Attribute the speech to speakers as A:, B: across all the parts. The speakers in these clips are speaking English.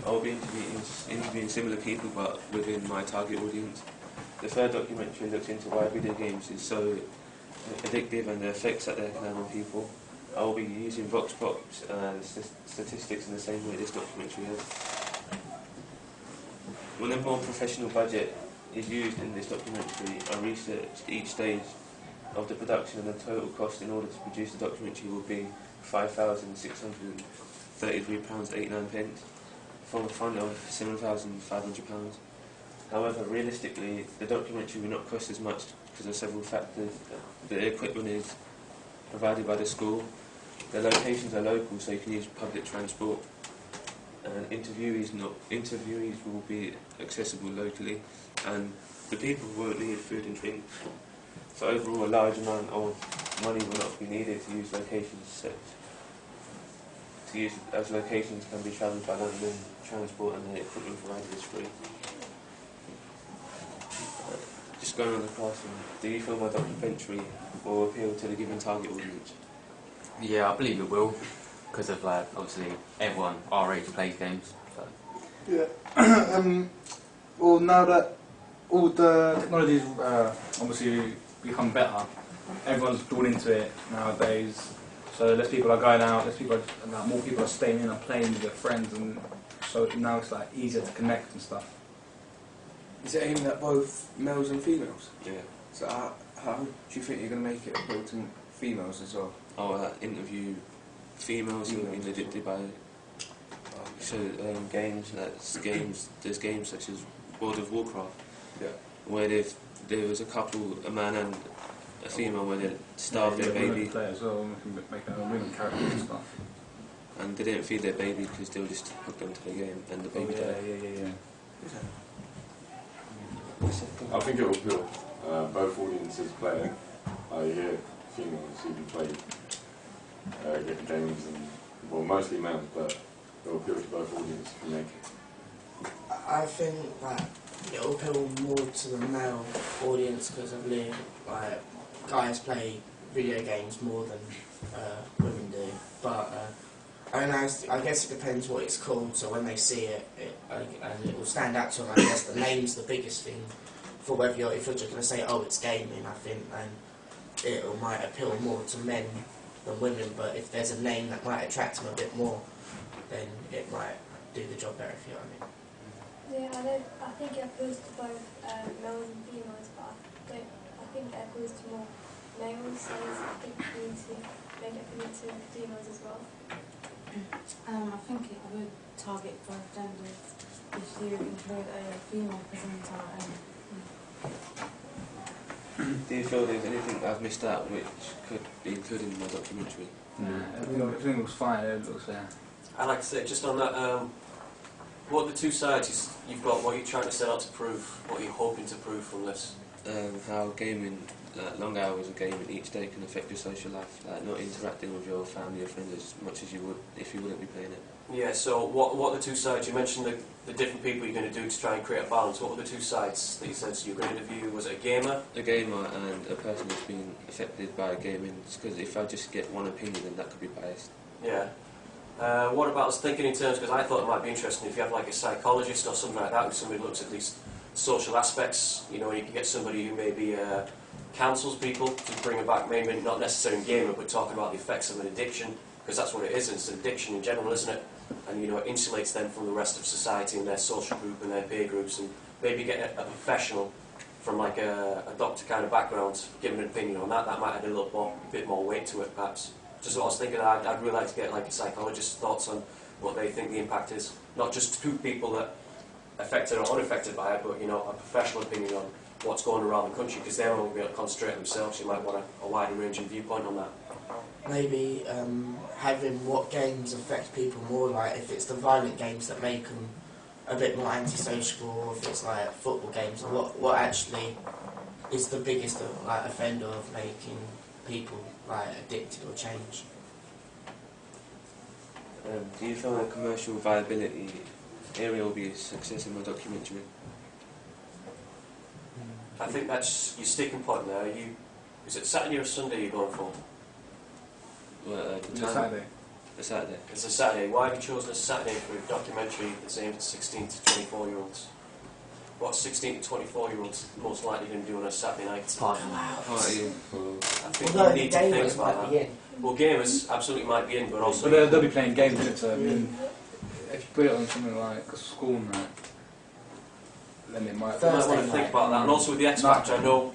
A: I'll be interviewing similar people but within my target audience. The third documentary looks into why video games is so addictive and the effects that they can have on people. I'll be using Vox Pop's statistics in the same way this documentary is. When a more professional budget is used in this documentary, I researched each stage of the production and the total cost in order to produce the documentary will be £5,633.89 from a fund of £7,500. However, realistically, the documentary will not cost as much because of several factors. The equipment is provided by the school, the locations are local so you can use public transport, and interviewees will be accessible locally, and the people will need food and drink. So overall, a large amount of money will not be needed to use locations as locations can be travelled by land and transport and the equipment provided is free. Just going on the classroom, do you feel my documentary will appeal to the given target audience?
B: Yeah, I believe it will, because of obviously everyone our age plays games. So.
C: Yeah. Well, now that all the technology's obviously become better, everyone's drawn into it nowadays. So less people are going out, more people are staying in and playing with their friends, and so now it's easier to connect and stuff.
D: Is it aimed at both males and females?
A: Yeah.
D: So how do you think you're going to make it appeal to females as well?
A: I'll interview females who have been addicted by games. There's games such as World of Warcraft, where there was a couple, a man and a female, where they starved their baby.
C: Play as well, we can make women characters and stuff.
A: And they didn't feed their baby because they were just hooked onto the game, and the baby died.
C: Yeah.
E: I think it will appeal. Both audiences playing. I hear females who play games, and well, mostly males, but it will appeal to both audiences if you make it.
F: I think that it will appeal more to the male audience because I believe guys play video games more than women do. But I guess it depends what it's called. So when they see it, and it will stand out to them. I guess the name's the biggest thing for whether if you're just going to say, oh, it's gaming. I think then it might appeal more to men than women. But if there's a name that might attract them a bit more, then it might do the job better. If you know what I mean.
G: Yeah, I think it appeals to both males and females, but I think it appeals to more males, so I think we need to make it appeal to females as well.
H: I think it would target both genders if you include a female presenter.
A: Do you feel there's anything I've missed out which could be included in my documentary?
C: Everything looks fine. It looks
I: I'd like to say, just on that, what are the two sides you've got? What are you trying to set out to prove? What are you hoping to prove from this?
A: How gaming, long hours of gaming each day can affect your social life, not interacting with your family or friends as much as you would if you wouldn't be playing it.
I: Yeah, so what are the two sides? You mentioned the different people you're going to do to try and create a balance. What were the two sides that you said so you were going to interview? Was it a gamer?
A: A gamer and a person who's been affected by gaming, because if I just get one opinion then that could be biased.
I: Yeah. What about, I was thinking in terms, because I thought it might be interesting if you have like a psychologist or something like that, who somebody looks at these social aspects, you know, and you can get somebody who maybe counsels people to bring it back, maybe not necessarily a gamer, but talking about the effects of an addiction, because that's what it is, it's an addiction in general, isn't it? And, you know, it insulates them from the rest of society and their social group and their peer groups, and maybe get a professional from like a doctor kind of background, giving an opinion on that, that might add a bit more weight to it, perhaps. Just what I was thinking, I'd really like to get like a psychologist's thoughts on what they think the impact is. Not just two people that affected or unaffected by it, but, you know, a professional opinion on what's going around the country, because they're not going to be able to concentrate on themselves. You might want a wider ranging viewpoint on that.
F: Maybe having what games affect people more, like if it's the violent games that make them a bit more antisocial, or if it's like football games, or what actually is the biggest offender of making people addicted or change.
A: Do you feel the commercial viability area will be a success in my documentary?
I: I think that's your sticking point there. Is it Saturday or Sunday you're going for?
A: Well,
C: Saturday.
A: A Saturday.
I: It's a Saturday. Why have you chosen a Saturday for a documentary that's aimed at 16 to 24-year-olds? What 16 to 24-year-olds most likely going to do on a Saturday night?
B: Party.
A: Party.
I: I think
F: Although
I: you
F: the
I: need to think
F: gamers
I: about
F: might
I: that.
F: be in.
I: Well, gamers absolutely might be in, but also...
C: But they'll be playing games in it, so I mean, if you put it on something like a school night, then it might...
I: You might want
F: Thursday
I: to think
F: night.
I: about that. And also with the X Factor, I know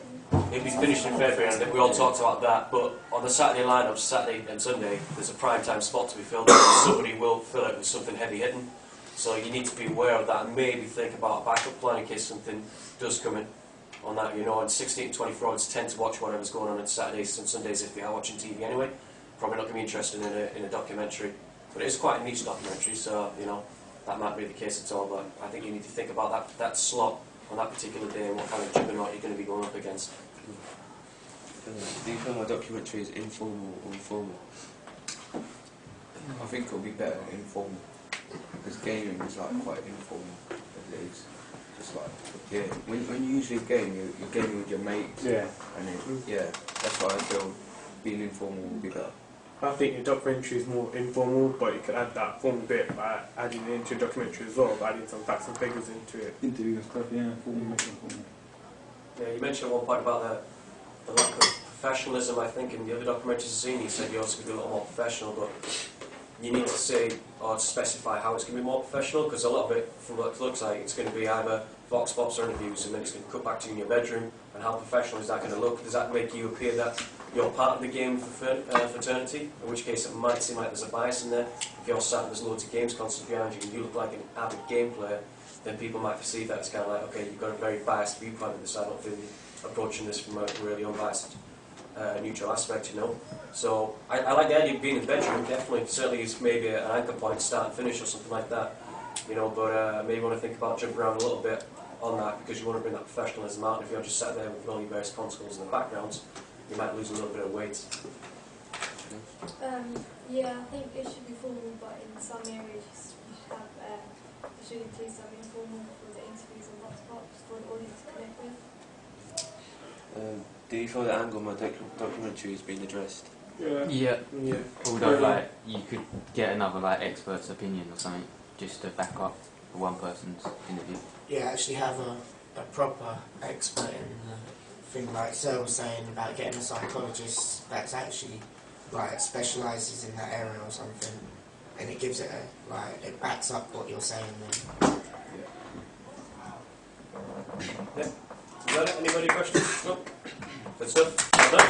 I: it'll be finished in February, and I think we all talked about that, but on the Saturday lineup, Saturday and Sunday, there's a prime time spot to be filled. Somebody will fill it with something heavy hitting. So you need to be aware of that and maybe think about a backup plan in case something does come in on that. You know, and 16 to 24-year-olds tend to watch whatever's going on Saturdays and Sundays if they are watching TV anyway. Probably not going to be interested in a documentary. But it is quite a niche documentary, so, you know, that might be the case at all. But I think you need to think about that slot on that particular day and what kind of juggernaut you're going to be going up against.
A: Do you feel my documentary is informal or formal?
D: I think it'll be better informal because gaming is like quite informal as it is. Just like when you usually game, you're gaming with your mates.
C: Yeah.
D: And that's why I feel being informal will be better.
J: I think your documentary is more informal, but you could add that formal bit by adding it into your documentary as well, by adding some facts and figures into it.
C: Interview and stuff, yeah. Formal.
I: Yeah, you mentioned at one point about the lack of professionalism, I think, in the other documentaries I've seen. You said you also could be a little more professional, but you need to say or to specify how it's going to be more professional, because a lot of it, from what it looks like, it's going to be either vox pops or interviews, and then it's going to cut back to you in your bedroom. And how professional is that going to look? Does that make you appear that you're part of the game fraternity? In which case, it might seem like there's a bias in there. If you're sat and there's loads of games constantly behind you, and you look like an avid game player, then people might perceive that it's kind of like, okay, you've got a very biased viewpoint of this. I don't feel approaching this from a really unbiased, neutral aspect, you know. So I like the idea of being in the bedroom. Definitely, certainly is maybe an anchor point, start and finish or something like that, you know. But maybe want to think about jumping around a little bit on that, because you want to bring that professionalism out. And if you're just sat there with all your various consoles in the background, you might lose a little bit of weight.
G: Yeah, I think it should be formal, but in some areas you should have opportunities that are informal for the interviews and hotspots for the audience to connect with.
A: Do you feel the angle of my documentary has been addressed?
B: Yeah. Although, like, you could get another like expert's opinion or something just to back up one person's interview.
F: Yeah, actually have a proper expert in the thing, like Sir was saying about getting a psychologist that's actually like specialises in that area or something, and it gives it a, like, it backs up what you're saying then.
I: Yeah. Is that it? Anybody questions? No? Good stuff. Well done.